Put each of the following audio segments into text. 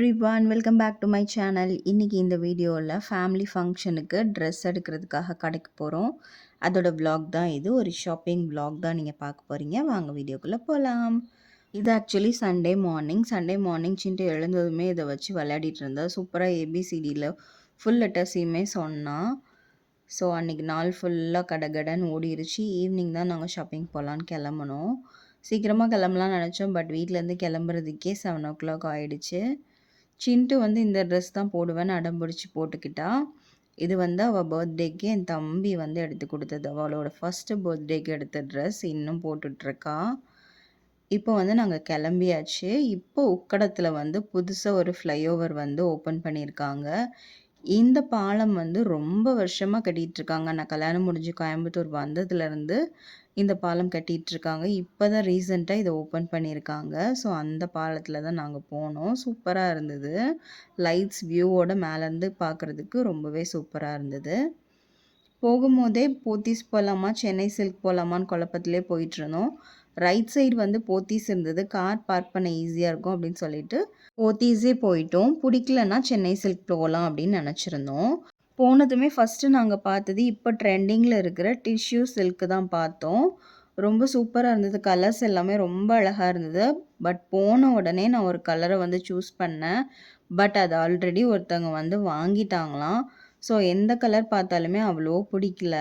Everyone welcome back to my channel. இன்றைக்கி இந்த வீடியோவில் ஃபேமிலி ஃபங்க்ஷனுக்கு ட்ரெஸ் எடுக்கிறதுக்காக கடைக்கு போகிறோம். அதோட vlog தான் இது. ஒரு ஷாப்பிங் vlog தான் நீங்கள் பார்க்க போகிறீங்க. வாங்க வீடியோக்குள்ளே போகலாம். இது ஆக்சுவலி சண்டே மார்னிங் சின்ட்டு எழுந்ததுமே இதை வச்சு விளையாடிட்டு இருந்தா. சூப்பராக ஏபிசிடியில் ஃபுல் லெட்டர்ஸையுமே சொன்னான். ஸோ அன்றைக்கி நாள் ஃபுல்லாக கடகடன்னு ஓடிருச்சு. ஈவினிங் தான் நாங்கள் ஷாப்பிங் போகலான்னு கிளம்புனோம். சீக்கிரமாக கிளம்பலான்னு நினச்சோம். பட் வீட்டிலேருந்து கிளம்புறதுக்கே 7 o'clock ஆகிடுச்சு. சின்ட்டு வந்து இந்த ட்ரெஸ் தான் போடுவேன்னு அடம்பிடிச்சி போட்டுக்கிட்டா. இது வந்து அவள் பர்த்டேக்கு என் தம்பி வந்து எடுத்து கொடுத்தது. அவளோட ஃபஸ்ட்டு பர்த்டேக்கு எடுத்த ட்ரெஸ் இன்னும் போட்டுட்ருக்கா. இப்போ வந்து நாங்கள் கிளம்பியாச்சு. இப்போ உக்கடத்தில் வந்து புதுசாக ஒரு ஃப்ளைஓவர் வந்து ஓப்பன் பண்ணியிருக்காங்க. இந்த பாலம் வந்து ரொம்ப வருஷமாக கட்டிகிட்ருக்காங்க. நான் கல்யாணம் முடிஞ்சு கோயம்புத்தூர் வந்ததுலேருந்து இந்த பாலம் கட்டிகிட்ருக்காங்க. இப்போ தான் ரீசெண்டாக இதை ஓப்பன் பண்ணியிருக்காங்க. ஸோ அந்த பாலத்தில் தான் நாங்கள் போனோம். சூப்பராக இருந்தது. லைட்ஸ் வியூவோட மேலேருந்து பார்க்குறதுக்கு ரொம்பவே சூப்பராக இருந்தது. போகும்போதே போத்தீஸ் போகலாமா சென்னை சில்க் போகலாமான்னு குழப்பத்திலே போயிட்டுருந்தோம். ரைட் சைடு வந்து போத்தீஸ் இருந்தது. கார் பார்க் பண்ண ஈஸியாக இருக்கும் அப்படின்னு சொல்லிட்டு போத்தீஸே போயிட்டோம். பிடிக்கலன்னா சென்னை சில்க் போகலாம் அப்படின்னு நினச்சிருந்தோம். போனதுமே ஃபஸ்ட்டு நாங்கள் பார்த்தது இப்போ ட்ரெண்டிங்கில் இருக்கிற டிஷ்யூ சில்க்கு தான் பார்த்தோம். ரொம்ப சூப்பராக இருந்தது. கலர்ஸ் எல்லாமே ரொம்ப அழகாக இருந்தது. பட் போன உடனே நான் ஒரு கலரை வந்து சூஸ் பண்ணேன். பட் அது ஆல்ரெடி ஒருத்தவங்க வந்து வாங்கிட்டாங்களாம். ஸோ எந்த கலர் பார்த்தாலுமே அவ்வளோ பிடிக்கல.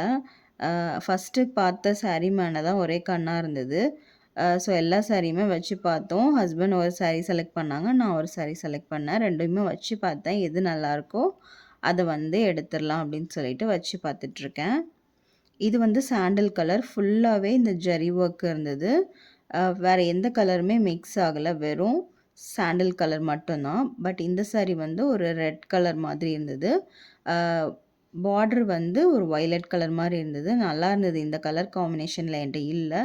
ஃபஸ்ட்டு பார்த்த சாரீ மேலே தான் ஒரே கண்ணாக இருந்தது. ஸோ எல்லா சாரியுமே வச்சு பார்த்தோம். ஹஸ்பண்ட் ஒரு சாரீ செலக்ட் பண்ணாங்க. நான் ஒரு சாரீ செலக்ட் பண்ணேன். ரெண்டுமே வச்சு பார்த்தேன். எது நல்லாயிருக்கோ அதை வந்து எடுத்துடலாம் அப்படின்னு சொல்லிட்டு வச்சு பார்த்துட்ருக்கேன். இது வந்து சாண்டில் கலர். ஃபுல்லாகவே இந்த ஜரி ஒர்க் இருந்தது. வேறு எந்த கலருமே மிக்ஸ் ஆகலை. வெறும் சாண்டில் கலர் மட்டும்தான். பட் இந்த சாரீ வந்து ஒரு ரெட் கலர் மாதிரி இருந்தது. பார்டர் வந்து ஒரு வயலட் கலர் மாதிரி இருந்தது. நல்லா இருந்தது. இந்த கலர் காம்பினேஷனில் என்கிட்ட இல்லை.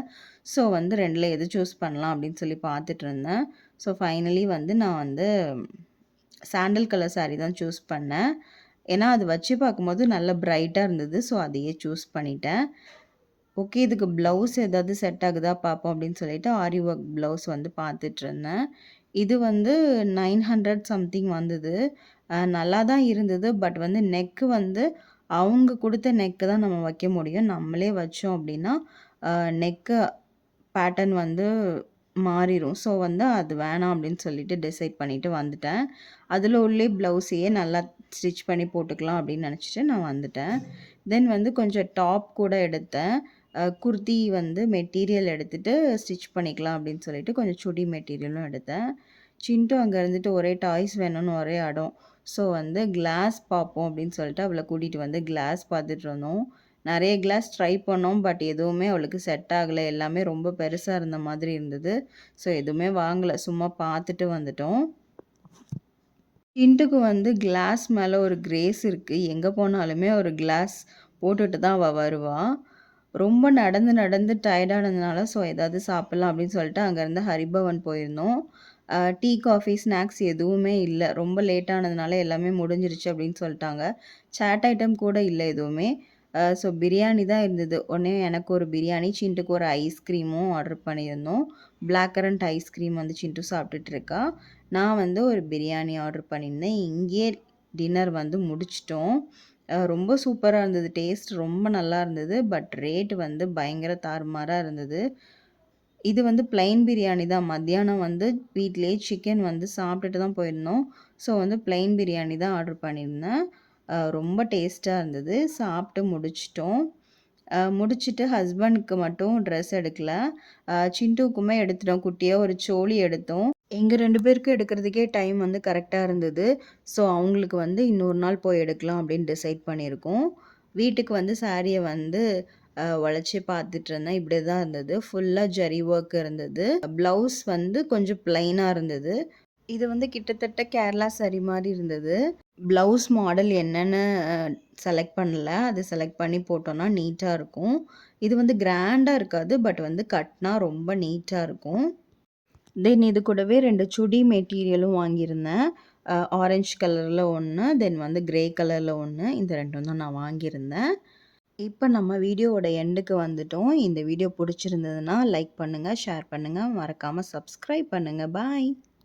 ஸோ வந்து ரெண்டில் எது சூஸ் பண்ணலாம் அப்படின்னு சொல்லி பார்த்துட்டு இருந்தேன். ஸோ ஃபைனலி வந்து நான் வந்து சாண்டில் கலர் சாரீ தான் சூஸ் பண்ணேன். ஏன்னா அது வச்சு பார்க்கும்போது நல்ல பிரைட்டாக இருந்தது. ஸோ அதையே சூஸ் பண்ணிட்டேன். ஓகே, இதுக்கு ப்ளவுஸ் ஏதாவது செட் ஆகுதா பார்ப்போம் அப்படின்னு சொல்லிட்டு ஆரி ஒர்க் ப்ளவுஸ் வந்து பார்த்துட்ருந்தேன். இது வந்து 900 சம்திங் வந்தது. நல்லா தான் இருந்தது. பட் வந்து நெக்கு வந்து அவங்க கொடுத்த நெக்கு தான் நம்ம வைக்க முடியும். நம்மளே வச்சோம் அப்படின்னா நெக்கு பேட்டர்ன் வந்து மாறிடும். ஸோ வந்து அது வேணாம் அப்படின்னு சொல்லிட்டு டிசைட் பண்ணிவிட்டு வந்துட்டேன். அதில் உள்ளே ப்ளவுஸையே நல்லா ஸ்டிச் பண்ணி போட்டுக்கலாம் அப்படின்னு நினச்சிட்டு நான் வந்துட்டேன். தென் வந்து கொஞ்சம் டாப் கூட எடுத்தேன். குர்த்தி வந்து மெட்டீரியல் எடுத்துகிட்டு ஸ்டிச் பண்ணிக்கலாம் அப்படின்னு சொல்லிட்டு கொஞ்சம் சுடி மெட்டீரியலும் எடுத்தேன். சின்ட்டு அங்கே இருந்துட்டு ஒரே டாய்ஸ் வேணும்னு ஒரே இடம். ஸோ வந்து கிளாஸ் பார்ப்போம் அப்படின்னு சொல்லிட்டு அவளை கூட்டிகிட்டு வந்து கிளாஸ் பார்த்துட்டு இருந்தோம். நிறைய கிளாஸ் ட்ரை பண்ணோம். பட் எதுவுமே அவளுக்கு செட் ஆகலை. எல்லாமே ரொம்ப பெருசாக இருந்த மாதிரி இருந்தது. ஸோ எதுவுமே வாங்கலை. சும்மா பார்த்துட்டு வந்துட்டோம். சின்ட்டுக்கு வந்து கிளாஸ் மேலே ஒரு கிரேஸ் இருக்குது. எங்கே போனாலுமே ஒரு கிளாஸ் போட்டுட்டு தான் அவள் வருவாள். ரொம்ப நடந்து டயர்டானதுனால ஸோ ஏதாவது சாப்பிட்லாம் அப்படின்னு சொல்லிட்டு அங்கேருந்து ஹரிபவன் போயிருந்தோம். டீ, காஃபி, ஸ்நாக்ஸ் எதுவுமே இல்லை. ரொம்ப லேட்டானதுனால எல்லாமே முடிஞ்சிருச்சு அப்படின்னு சொல்லிட்டாங்க. சாட் ஐட்டம் கூட இல்லை எதுவுமே. ஸோ பிரியாணி தான் இருந்தது. உடனே எனக்கு ஒரு பிரியாணி, சின்ட்டுக்கு ஒரு ஐஸ்கிரீமும் ஆர்டர் பண்ணியிருந்தோம். பிளாக் கரண்ட் ஐஸ்கிரீம் வந்து சின்ட்டு சாப்பிட்டுட்டு இருக்கா. நான் வந்து ஒரு பிரியாணி ஆர்டர் பண்ணியிருந்தேன். இங்கேயே டின்னர் வந்து முடிச்சிட்டோம். ரொம்ப சூப்பராக இருந்தது. டேஸ்ட் ரொம்ப நல்லா இருந்தது. பட் ரேட் வந்து பயங்கர தாறுமாறாக இருந்தது. இது வந்து ப்ளைன் பிரியாணி தான். மத்தியானம் வந்து வீட்டிலேயே சிக்கன் வந்து சாப்பிட்டுட்டு தான் போயிருந்தோம். ஸோ வந்து ப்ளைன் பிரியாணி தான் ஆர்டர் பண்ணியிருந்தேன். ரொம்ப டேஸ்ட்டாக இருந்தது. சாப்பிட்டு முடிச்சிட்டோம். முடிச்சுட்டு ஹஸ்பண்டுக்கு மட்டும் ட்ரெஸ் எடுக்கல. சின்ட்டுக்குமே எடுத்துட்டோம். குட்டியாக ஒரு சோலி எடுத்தோம். எங்கள் 2 பேருக்கும் எடுக்கிறதுக்கே டைம் வந்து கரெக்டாக இருந்தது. ஸோ அவங்களுக்கு வந்து இன்னொரு நாள் போய் எடுக்கலாம் அப்படின்னு டிசைட் பண்ணியிருக்கோம். வீட்டுக்கு வந்து சாரியை வந்து உழைச்சி பார்த்துட்டு இருந்தேன். இப்படி தான் இருந்தது. ஃபுல்லாக ஜரி ஒர்க் இருந்தது. ப்ளவுஸ் வந்து கொஞ்சம் ப்ளைனாக இருந்தது. இது வந்து கிட்டத்தட்ட கேரளா சாரி மாதிரி இருந்தது. ப்ளவுஸ் மாடல் என்னென்னு செலக்ட் பண்ணல. அது செலக்ட் பண்ணி போட்டோன்னா நீட்டாக இருக்கும். இது வந்து கிராண்டாக இருக்காது. பட் வந்து கட்டினா ரொம்ப நீட்டாக இருக்கும். தென் இது கூடவே 2 சுடி மெட்டீரியலும் வாங்கியிருந்தேன். ஆரஞ்சு கலரில் ஒன்று, தென் வந்து கிரே கலரில் ஒன்று. இந்த 2ம் தான் நான் வாங்கியிருந்தேன். இப்போ நம்ம வீடியோவோட எண்டுக்கு வந்துட்டோம். இந்த வீடியோ பிடிச்சிருந்ததுன்னா லைக் பண்ணுங்கள், ஷேர் பண்ணுங்கள், மறக்காமல் சப்ஸ்கிரைப் பண்ணுங்கள். பாய்.